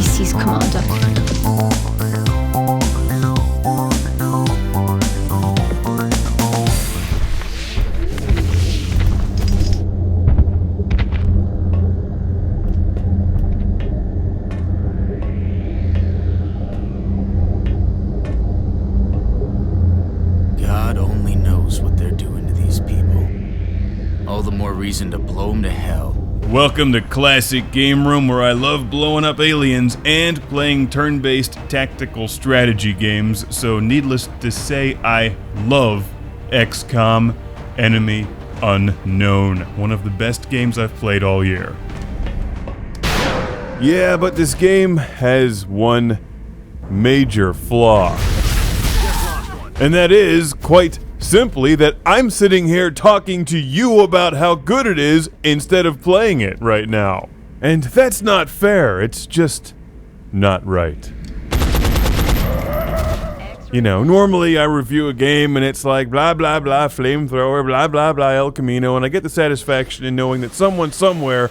species commander. God only knows what they're doing to these people. All the more reason to blow them to hell. Welcome to Classic Game Room, where I love blowing up aliens and playing turn-based tactical strategy games, so needless to say, I love Xcom Enemy Unknown, one of the best games I've played all year. Yeah, but this game has one major flaw. And that is, quite simply, that I'm sitting here talking to you about how good it is instead of playing it right now. And that's not fair, it's just not right. You know, normally I review a game and it's like blah blah blah flamethrower, blah blah blah El Camino, and I get the satisfaction in knowing that someone somewhere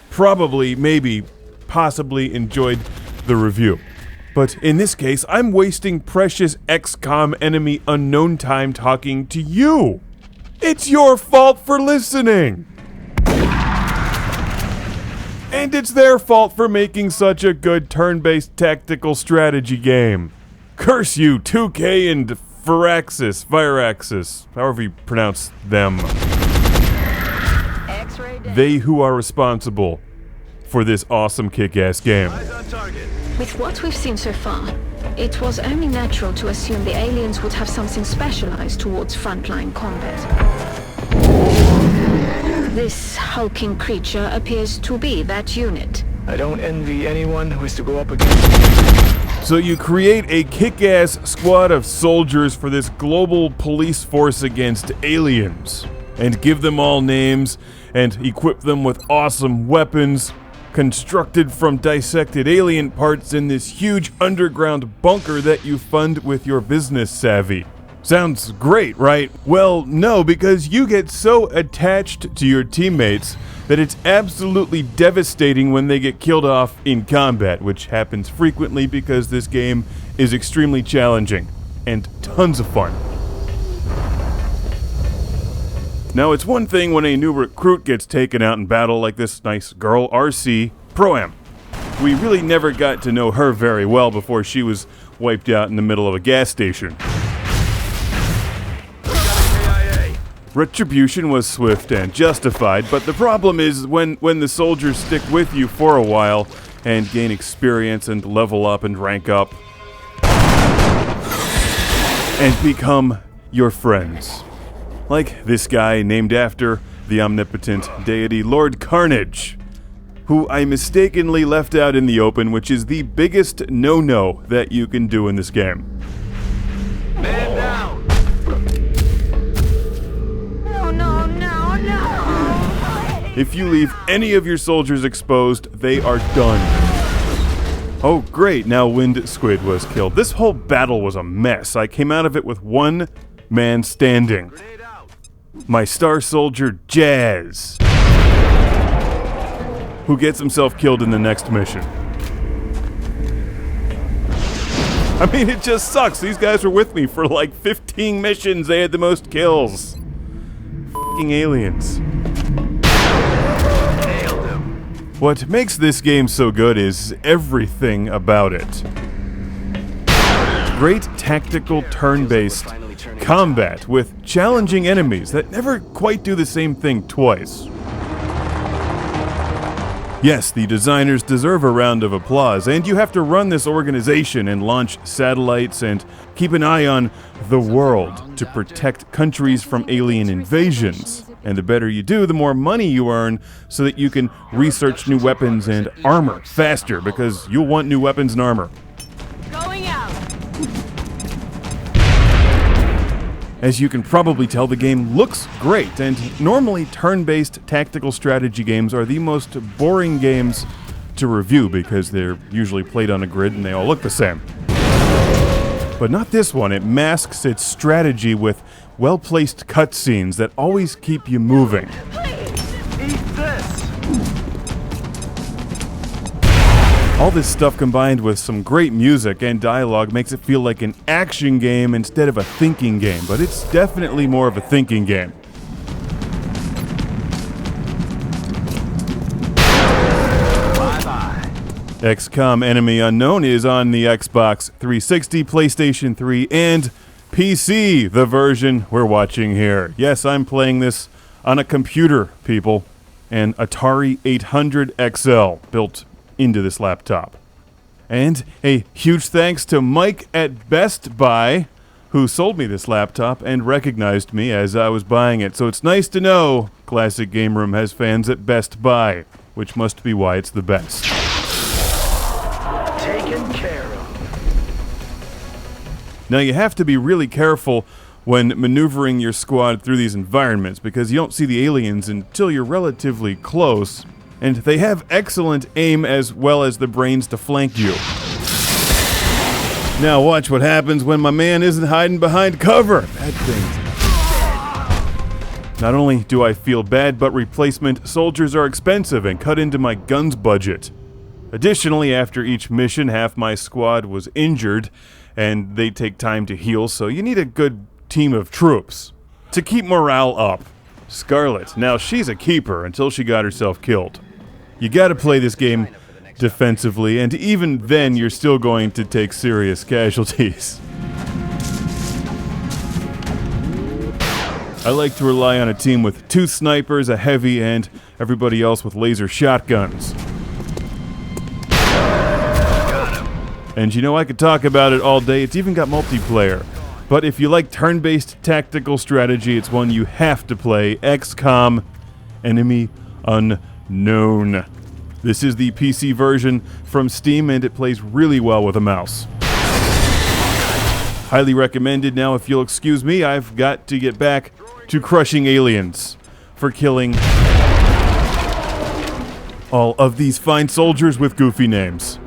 probably, maybe, possibly enjoyed the review. But in this case, I'm wasting precious Xcom Enemy Unknown time talking to you. It's your fault for listening. And it's their fault for making such a good turn-based tactical strategy game. Curse you, 2K and Firaxis, however you pronounce them. They who are responsible for this awesome kick-ass game. With what we've seen so far, it was only natural to assume the aliens would have something specialized towards frontline combat. This hulking creature appears to be that unit. I don't envy anyone who is to go up against. So you create a kick-ass squad of soldiers for this global police force against aliens, and give them all names, and equip them with awesome weapons, constructed from dissected alien parts in this huge underground bunker that you fund with your business savvy. Sounds great, right? Well, no, because you get so attached to your teammates that it's absolutely devastating when they get killed off in combat, which happens frequently because this game is extremely challenging and tons of fun. Now, it's one thing when a new recruit gets taken out in battle like this nice girl, RC Pro-Am. We really never got to know her very well before she was wiped out in the middle of a gas station. Retribution was swift and justified, but the problem is when the soldiers stick with you for a while and gain experience and level up and rank up and become your friends. Like this guy named after the omnipotent deity Lord Carnage, who I mistakenly left out in the open, which is the biggest no-no that you can do in this game. Man down! No. If you leave any of your soldiers exposed, they are done. Oh great, now Wind Squid was killed. This whole battle was a mess. I came out of it with one man standing. My star soldier, Jazz, who gets himself killed in the next mission. I mean, it just sucks. These guys were with me for like 15 missions. They had the most kills. F***ing aliens. Nailed him. What makes this game so good is everything about it. Great tactical turn-based combat with challenging enemies that never quite do the same thing twice. Yes, the designers deserve a round of applause, and you have to run this organization and launch satellites and keep an eye on the world to protect countries from alien invasions. And the better you do, the more money you earn so that you can research new weapons and armor faster, because you'll want new weapons and armor. Going out. As you can probably tell, the game looks great, and normally turn-based tactical strategy games are the most boring games to review because they're usually played on a grid and they all look the same. But not this one. It masks its strategy with well-placed cutscenes that always keep you moving. Eat this! All this stuff combined with some great music and dialogue makes it feel like an action game instead of a thinking game, but it's definitely more of a thinking game. Xcom Enemy Unknown is on the Xbox 360, PlayStation 3, and PC, the version we're watching here. Yes, I'm playing this on a computer, people. An Atari 800 XL built into this laptop. And a huge thanks to Mike at Best Buy, who sold me this laptop and recognized me as I was buying it. So it's nice to know Classic Game Room has fans at Best Buy, which must be why it's the best. Taken care of. Now you have to be really careful when maneuvering your squad through these environments because you don't see the aliens until you're relatively close, and they have excellent aim as well as the brains to flank you. Now watch what happens when my man isn't hiding behind cover. Bad things. Not only do I feel bad, but replacement soldiers are expensive and cut into my gun's budget. Additionally, after each mission, half my squad was injured, and they take time to heal, so you need a good team of troops to keep morale up. Scarlet, now she's a keeper until she got herself killed. You gotta play this game defensively, and even then you're still going to take serious casualties. I like to rely on a team with 2 snipers, a heavy, and everybody else with laser shotguns. And you know, I could talk about it all day. It's even got multiplayer. But if you like turn-based tactical strategy, it's one you have to play. Xcom Enemy Unknown. This is the PC version from Steam, and it plays really well with a mouse. Highly recommended. Now, if you'll excuse me, I've got to get back to crushing aliens for killing all of these fine soldiers with goofy names.